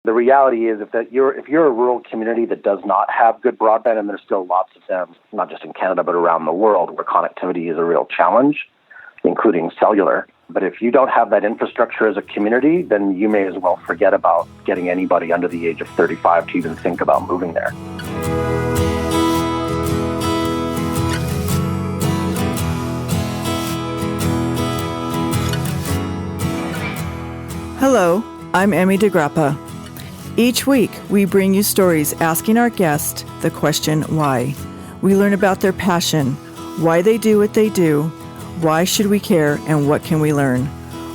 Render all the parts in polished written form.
the reality is if you're a rural community that does not have good broadband, and there's still lots of them, not just in Canada but around the world, where connectivity is a real challenge, including cellular. But if you don't have that infrastructure as a community, then you may as well forget about getting anybody under the age of 35 to even think about moving there. Hello, I'm Emmy DeGrappa. Each week, we bring you stories asking our guests the question, why? We learn about their passion, why they do what they do, why should we care, and what can we learn?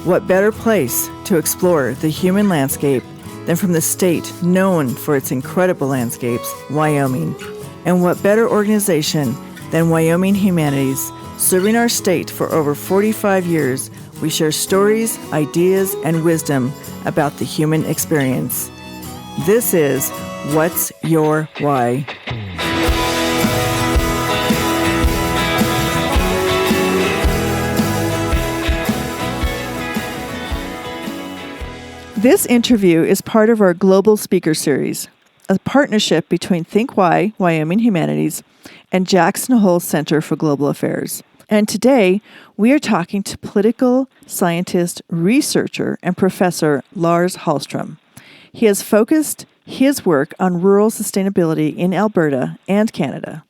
What better place to explore the human landscape than from the state known for its incredible landscapes, Wyoming? And what better organization than Wyoming Humanities, serving our state for over 45 years. We share stories, ideas, and wisdom about the human experience. This is What's Your Why? This interview is part of our Global Speaker Series, a partnership between Think Why, Wyoming Humanities, and Jackson Hole Center for Global Affairs. And today, we are talking to political scientist, researcher, and professor Lars Hallstrom. He has focused his work on rural sustainability in Alberta and Canada,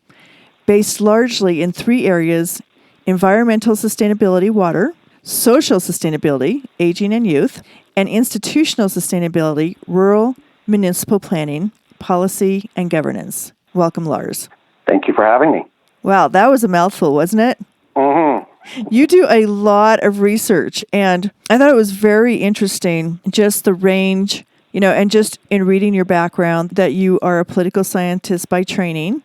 based largely in three areas: environmental sustainability, water; social sustainability, aging and youth; and institutional sustainability, rural municipal planning, policy, and governance. Welcome, Lars. Thank you for having me. Wow, that was a mouthful, wasn't it? Mm-hmm. You do a lot of research, and I thought it was very interesting, just the range, and just in reading your background, that you are a political scientist by training,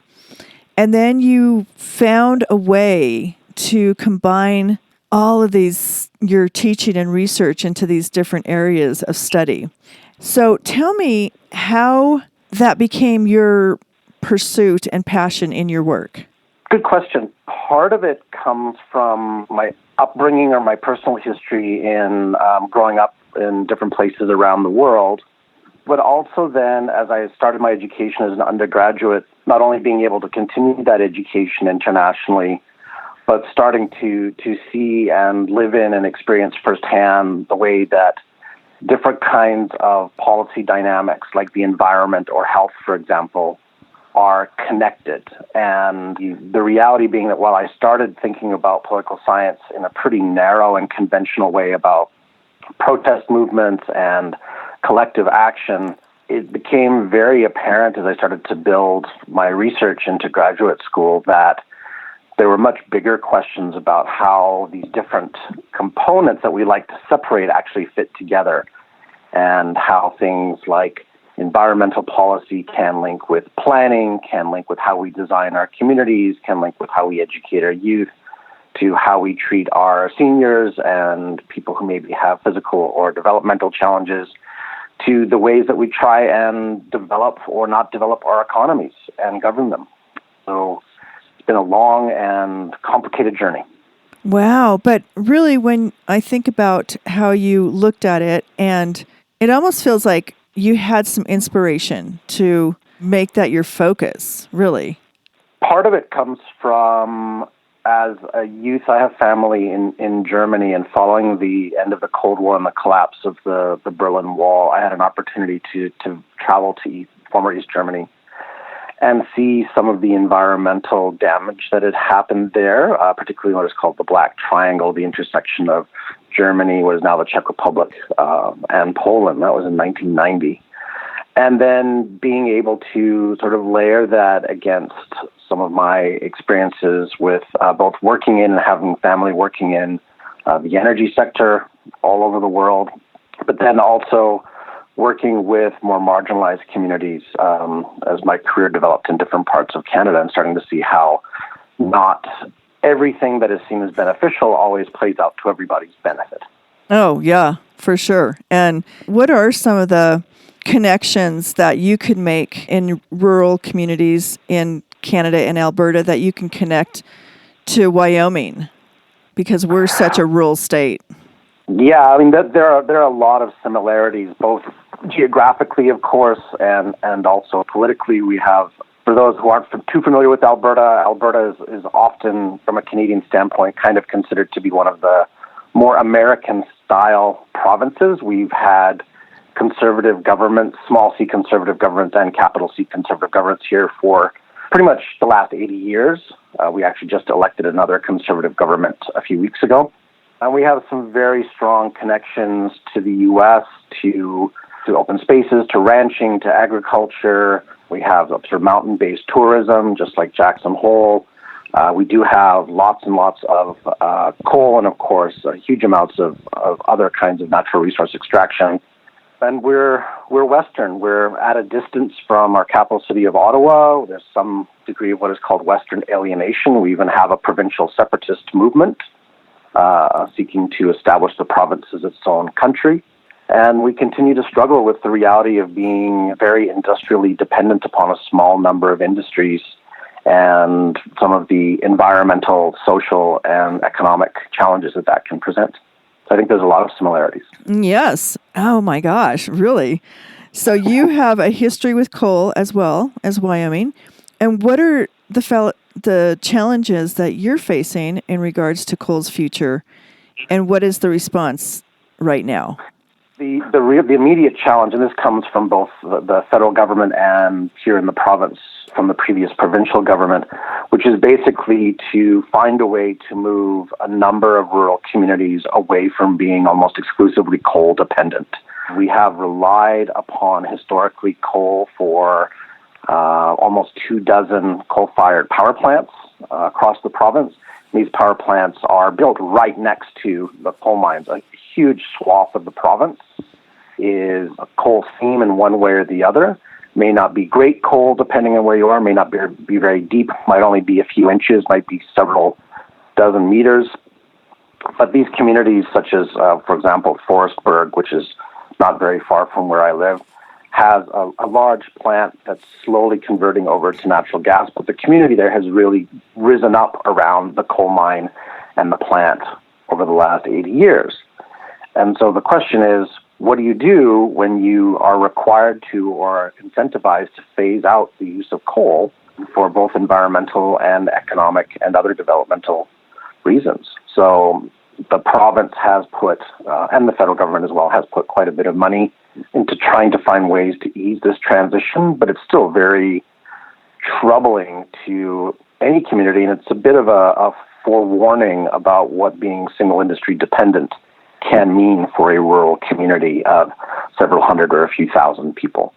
and then you found a way to combine all of these, your teaching and research, into these different areas of study. So tell me how that became your pursuit and passion in your work. Good question. Part of it comes from my upbringing or my personal history in growing up in different places around the world, but also then as I started my education as an undergraduate, not only being able to continue that education internationally, but starting to see and live in and experience firsthand the way that different kinds of policy dynamics, like the environment or health, for example, are connected. And the reality being that while I started thinking about political science in a pretty narrow and conventional way about protest movements and collective action, it became very apparent as I started to build my research into graduate school that there were much bigger questions about how these different components that we like to separate actually fit together, and how things like environmental policy can link with planning, can link with how we design our communities, can link with how we educate our youth, to how we treat our seniors and people who maybe have physical or developmental challenges, to the ways that we try and develop or not develop our economies and govern them. So it's been a long and complicated journey. Wow. But really, when I think about how you looked at it, and it almost feels like you had some inspiration to make that your focus, really. Part of it comes from, as a youth, I have family in Germany, and following the end of the Cold War and the collapse of the Berlin Wall, I had an opportunity to travel to former East Germany and see some of the environmental damage that had happened there, particularly what is called the Black Triangle, the intersection of Germany, what is now the Czech Republic, and Poland. That was in 1990. And then being able to sort of layer that against some of my experiences with both working in and having family working in the energy sector all over the world, but then also working with more marginalized communities as my career developed in different parts of Canada, and starting to see how not everything that is seen as beneficial always plays out to everybody's benefit. Oh, yeah, for sure. And what are some of the connections that you could make in rural communities in Canada and Alberta that you can connect to Wyoming? Because we're such a rural state. Yeah, I mean, there are a lot of similarities, both geographically, of course, and also politically. We have, for those who aren't too familiar with Alberta, Alberta is often, from a Canadian standpoint, kind of considered to be one of the more American-style provinces. We've had conservative governments, small c conservative governments, and capital C conservative governments here for pretty much the last 80 years. We actually just elected another conservative government a few weeks ago. And we have some very strong connections to the U.S., to open spaces, to ranching, to agriculture. We have sort of mountain-based tourism, just like Jackson Hole. We do have lots and lots of coal and, of course, huge amounts of other kinds of natural resource extraction. And we're Western. We're at a distance from our capital city of Ottawa. There's some degree of what is called Western alienation. We even have a provincial separatist movement seeking to establish the province as its own country. And we continue to struggle with the reality of being very industrially dependent upon a small number of industries and some of the environmental, social, and economic challenges that can present. So I think there's a lot of similarities. Yes. Oh my gosh, really? So you have a history with coal as well as Wyoming. And what are the challenges that you're facing in regards to coal's future, and what is the response right now? The immediate challenge, and this comes from both the federal government and here in the province from the previous provincial government, which is basically to find a way to move a number of rural communities away from being almost exclusively coal dependent. We have relied upon historically coal for almost 24 coal-fired power plants across the province. These power plants are built right next to the coal mines. A huge swath of the province is a coal seam in one way or the other. May not be great coal, depending on where you are, may not be very deep, might only be a few inches, might be several dozen meters. But these communities, such as, for example, Forestburg, which is not very far from where I live, has a large plant that's slowly converting over to natural gas, but the community there has really risen up around the coal mine and the plant over the last 80 years. And so the question is, what do you do when you are required to or incentivized to phase out the use of coal for both environmental and economic and other developmental reasons? So the province has put, and the federal government as well, has put quite a bit of money into trying to find ways to ease this transition, but it's still very troubling to any community, and it's a bit of a forewarning about what being single industry dependent can mean for a rural community of several hundred or a few thousand people.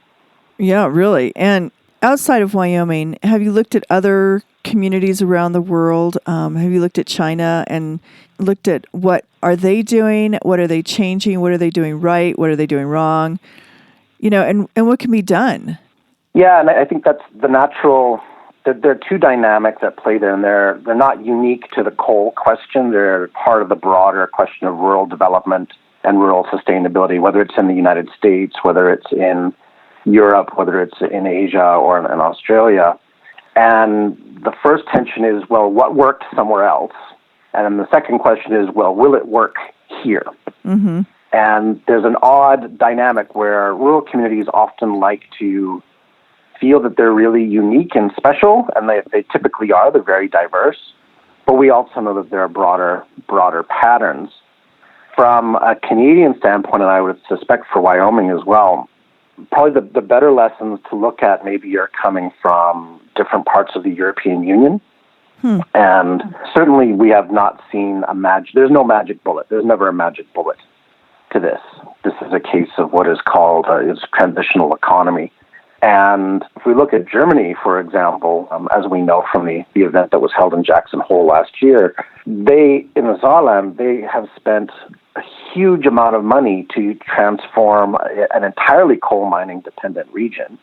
Yeah, really. And outside of Wyoming, have you looked at other communities around the world? Have you looked at China and looked at what are they doing? What are they changing? What are they doing right? What are they doing wrong? And what can be done? Yeah, and I think that's the natural. There are two dynamics at play there, and they're not unique to the coal question. They're part of the broader question of rural development and rural sustainability, whether it's in the United States, whether it's in Europe, whether it's in Asia or in Australia. And the first tension is, well, what worked somewhere else? And then the second question is, well, will it work here? Mm-hmm. And there's an odd dynamic where rural communities often like to feel that they're really unique and special, and they typically are. They're very diverse. But we also know that there are broader patterns. From a Canadian standpoint, and I would suspect for Wyoming as well, probably the better lessons to look at maybe are coming from different parts of the European Union. And certainly we have not seen there's no magic bullet. There's never a magic bullet to this. This is a case of what is called its transitional economy. And if we look at Germany, for example, as we know from the event that was held in Jackson Hole last year, in the Saarland, they have spent a huge amount of money to transform an entirely coal mining dependent region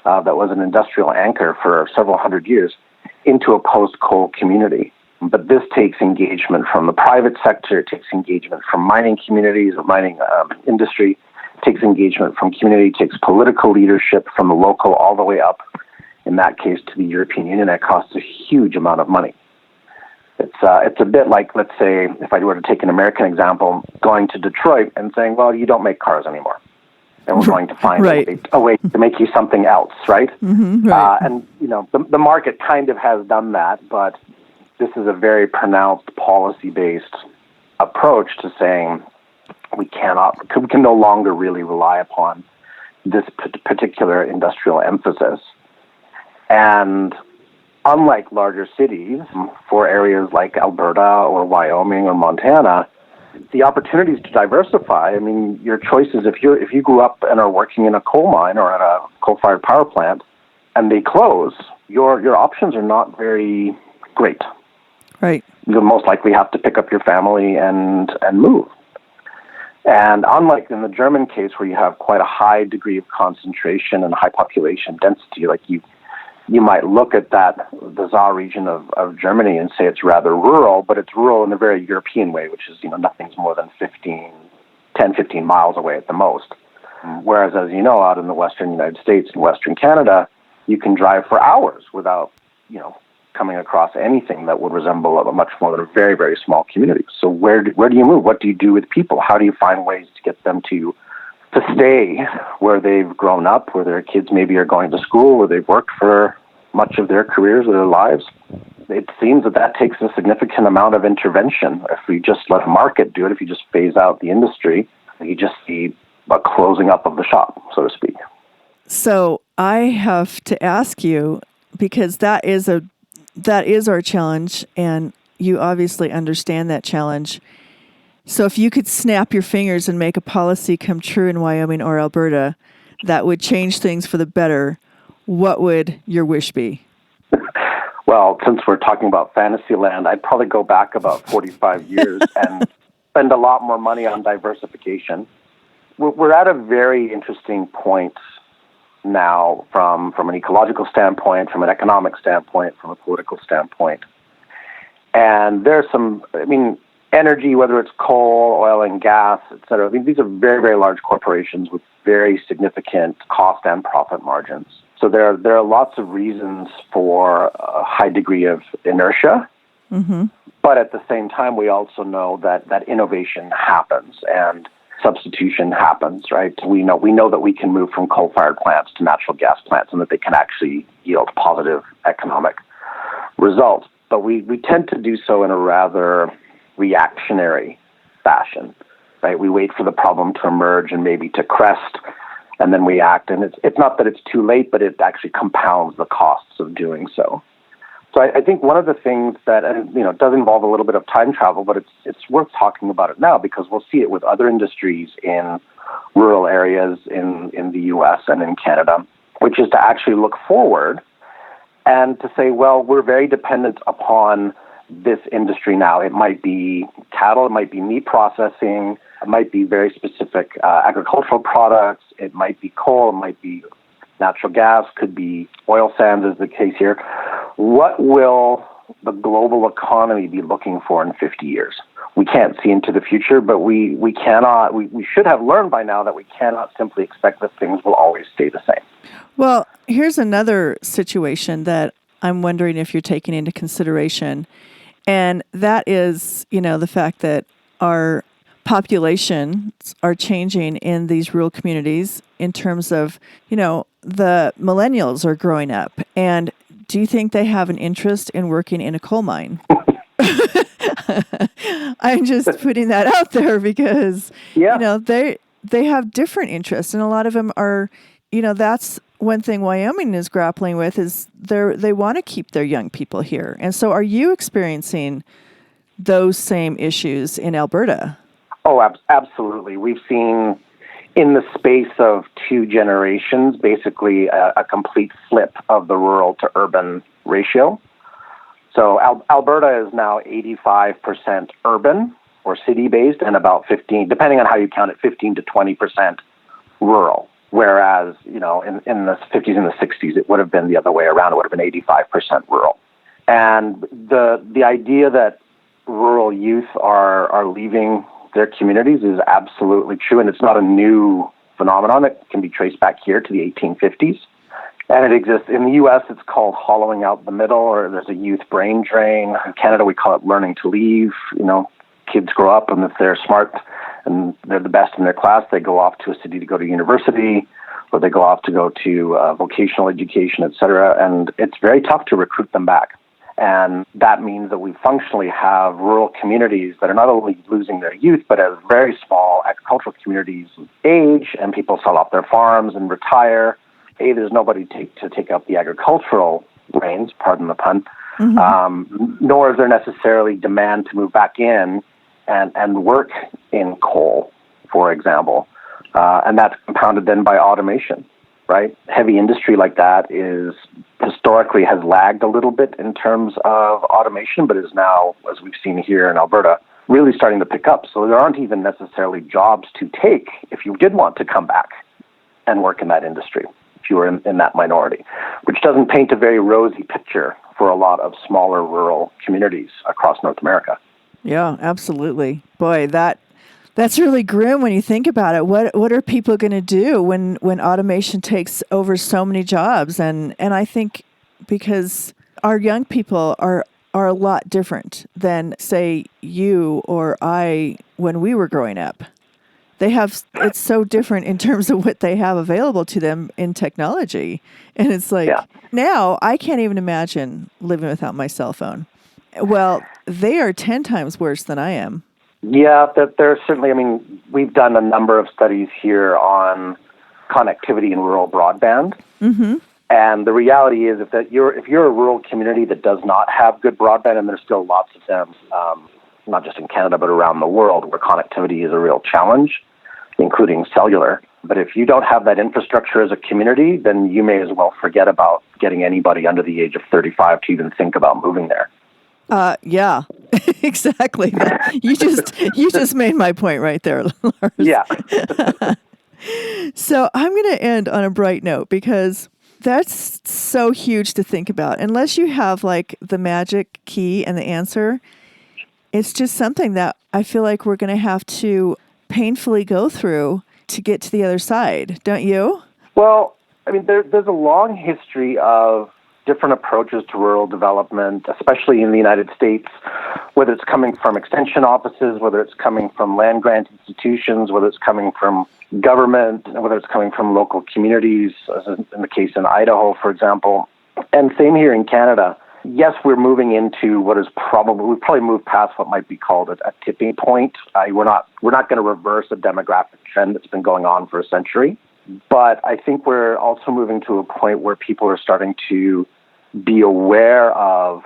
that was an industrial anchor for several hundred years into a post-coal community. But this takes engagement from the private sector, it takes engagement from mining communities, or mining industry, takes engagement from community, takes political leadership from the local all the way up, in that case, to the European Union. That costs a huge amount of money. It's a bit like, let's say, if I were to take an American example, going to Detroit and saying, well, you don't make cars anymore, and we're going to find a way to make you something else, right? Mm-hmm, right. And, the market kind of has done that, but this is a very pronounced policy-based approach to saying we can no longer really rely upon this particular industrial emphasis. And unlike larger cities, for areas like Alberta or Wyoming or Montana, the opportunities to diversify, I mean, your choices, if you grew up and are working in a coal mine or at a coal-fired power plant and they close, your options are not very great. Right. You'll most likely have to pick up your family and move. And unlike in the German case where you have quite a high degree of concentration and high population density, like you might look at the Saar region of Germany and say it's rather rural, but it's rural in a very European way, which is, nothing's more than 10, 15 miles away at the most. Whereas, as you know, out in the western United States and western Canada, you can drive for hours without, coming across anything that would resemble a much more than a very, very small community. So where do you move? What do you do with people? How do you find ways to get them to stay where they've grown up, where their kids maybe are going to school, where they've worked for much of their careers or their lives? It seems that takes a significant amount of intervention. If we just let the market do it, if you just phase out the industry, you just see a closing up of the shop, so to speak. So I have to ask you, because that is our challenge, and you obviously understand that challenge. So if you could snap your fingers and make a policy come true in Wyoming or Alberta that would change things for the better, what would your wish be? Well, since we're talking about fantasy land, I'd probably go back about 45 years and spend a lot more money on diversification. We're at a very interesting point now from an ecological standpoint, from an economic standpoint, from a political standpoint. And there's energy, whether it's coal, oil and gas, et cetera, these are very, very large corporations with very significant cost and profit margins. So there are lots of reasons for a high degree of inertia. Mm-hmm. But at the same time, we also know that innovation happens and substitution happens, right? We know that we can move from coal-fired plants to natural gas plants and that they can actually yield positive economic results. But we tend to do so in a rather reactionary fashion, right? We wait for the problem to emerge and maybe to crest, and then we act. And it's not that it's too late, but it actually compounds the costs of doing so. So I think one of the things that, does involve a little bit of time travel, but it's worth talking about it now because we'll see it with other industries in rural areas in the U.S. and in Canada, which is to actually look forward and to say, well, we're very dependent upon this industry now. It might be cattle, it might be meat processing, it might be very specific agricultural products, it might be coal, it might be natural gas, could be oil sands is the case here. What will the global economy be looking for in 50 years? We can't see into the future, but we should have learned by now that we cannot simply expect that things will always stay the same. Well, here's another situation that I'm wondering if you're taking into consideration, and that is, the fact that our populations are changing in these rural communities in terms of, the millennials are growing up. And do you think they have an interest in working in a coal mine? I'm just putting that out there because, they have different interests. And a lot of them are, that's one thing Wyoming is grappling with is they want to keep their young people here. And so are you experiencing those same issues in Alberta? Oh, absolutely. We've seen in the space of 2 generations, basically a complete flip of the rural to urban ratio. So Alberta is now 85% urban or city-based and about 15, depending on how you count it, 15 to 20% rural. Whereas, in the 50s and the 60s, it would have been the other way around. It would have been 85% rural. And the idea that rural youth are leaving their communities is absolutely true, and it's not a new phenomenon. It can be traced back here to the 1850s. And it exists. In the U.S., it's called hollowing out the middle, or there's a youth brain drain. In Canada, we call it learning to leave. Kids grow up, and if they're smart and they're the best in their class, they go off to a city to go to university, or they go off to go to vocational education, et cetera. And it's very tough to recruit them back. And that means that we functionally have rural communities that are not only losing their youth, but as very small agricultural communities age, and people sell off their farms and retire. There's nobody to take up the agricultural reins, pardon the pun, nor is there necessarily demand to move back in and work in coal, for example. And that's compounded then by automation, right? Heavy industry like that is historically has lagged a little bit in terms of automation, but is now, as we've seen here in Alberta, really starting to pick up. So there aren't even necessarily jobs to take if you did want to come back and work in that industry, if you were in that minority, which doesn't paint a very rosy picture for a lot of smaller rural communities across North America. Yeah, absolutely. Boy, that's really grim when you think about it. What are people going to do when automation takes over so many jobs? And I think because our young people are a lot different than, say, you or I when we were growing up. It's so different in terms of what they have available to them in technology. And it's like, Now I can't even imagine living without my cell phone. Well, they are 10 times worse than I am. Yeah, there's certainly, we've done a number of studies here on connectivity in rural broadband. Mm-hmm. And the reality is if you're a rural community that does not have good broadband, and there's still lots of them, not just in Canada, but around the world, where connectivity is a real challenge, including cellular. But if you don't have that infrastructure as a community, then you may as well forget about getting anybody under the age of 35 to even think about moving there. Yeah, exactly. You just made my point right there, Lars. Yeah. So I'm going to end on a bright note, because that's so huge to think about. Unless you have like the magic key and the answer, it's just something that I feel like we're going to have to painfully go through to get to the other side, don't you? Well, there's a long history of different approaches to rural development, especially in the United States, whether it's coming from extension offices, whether it's coming from land grant institutions, whether it's coming from government, whether it's coming from local communities, as in the case in Idaho, for example. And same here in Canada. Yes, we're moving into we've probably moved past what might be called a tipping point. We're not going to reverse a demographic trend that's been going on for a century. But I think we're also moving to a point where people are starting to be aware of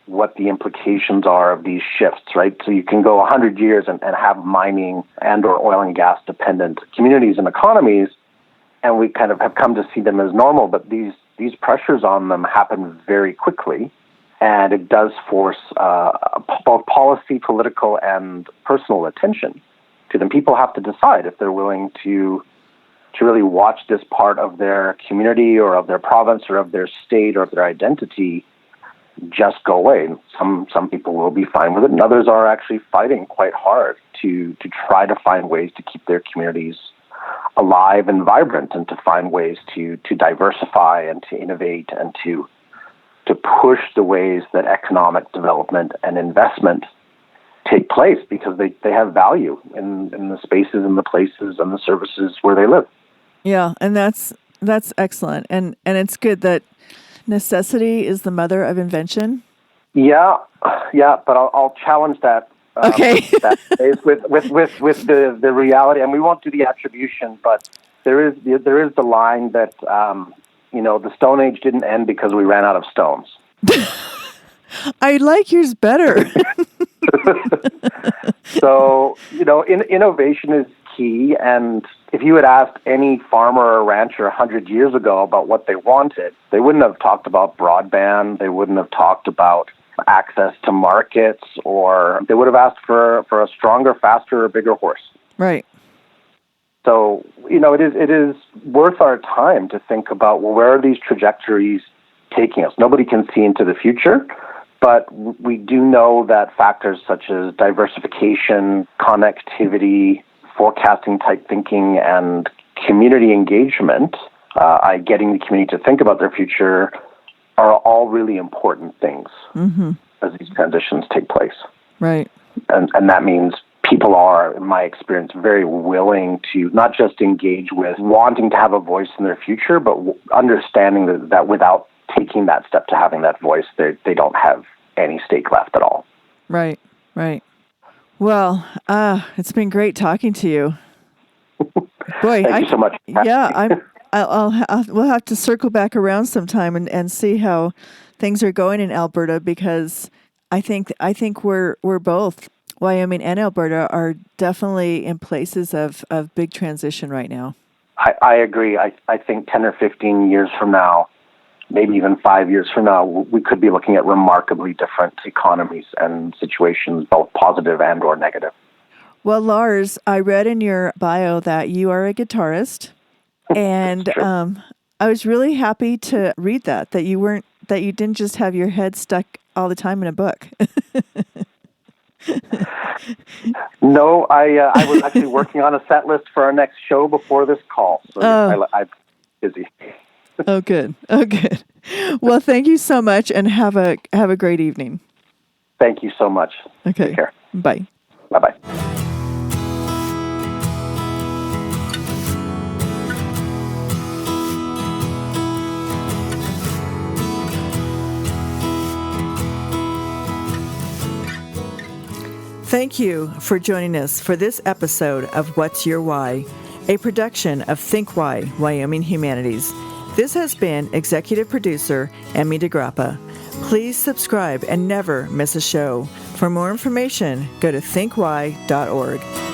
what the implications are of these shifts, right? So you can go 100 years and have mining and or oil and gas dependent communities and economies, and we kind of have come to see them as normal, but these pressures on them happen very quickly, and it does force both policy, political, and personal attention to them. People have to decide if they're willing to really watch this part of their community or of their province or of their state or of their identity just go away. Some people will be fine with it, and others are actually fighting quite hard to try to find ways to keep their communities alive and vibrant, and to find ways to diversify and to innovate and to push the ways that economic development and investment take place, because they have value in the spaces and the places and the services where they live. Yeah, and that's excellent. And it's good that necessity is the mother of invention. Yeah, but I'll challenge that. Okay. That is with the reality, and we won't do the attribution, but there is the line that the Stone Age didn't end because we ran out of stones. I like yours better. So innovation is key, and if you had asked any farmer or rancher 100 years ago about what they wanted, they wouldn't have talked about broadband, they wouldn't have talked about access to markets, or they would have asked for a stronger, faster, or bigger horse. Right. So, it is worth our time to think about, well, where are these trajectories taking us? Nobody can see into the future, but we do know that factors such as diversification, connectivity, forecasting type thinking, and community engagement getting the community to think about their future are all really important things as these transitions take place. Right. And that means people are, in my experience, very willing to not just engage with wanting to have a voice in their future, but understanding that without taking that step to having that voice, they don't have any stake left at all. Right, right. Well, it's been great talking to you. Boy, Thank you so much. Yeah, we'll have to circle back around sometime and see how things are going in Alberta, because I think we're both, Wyoming and Alberta, are definitely in places of big transition right now. I agree. I think 10 or 15 years from now, maybe even 5 years from now, we could be looking at remarkably different economies and situations, both positive and or negative. Well, Lars, I read in your bio that you are a guitarist, and I was really happy to read that you didn't just have your head stuck all the time in a book. No, I was actually working on a set list for our next show before this call, so I'm busy. Oh, good. Oh, good. Well, thank you so much, and have a great evening. Thank you so much. Okay. Take care. Bye. Bye-bye. Thank you for joining us for this episode of What's Your Why, a production of Think Why, Wyoming Humanities. This has been executive producer Emmy DeGrappa. Please subscribe and never miss a show. For more information, go to thinkwhy.org.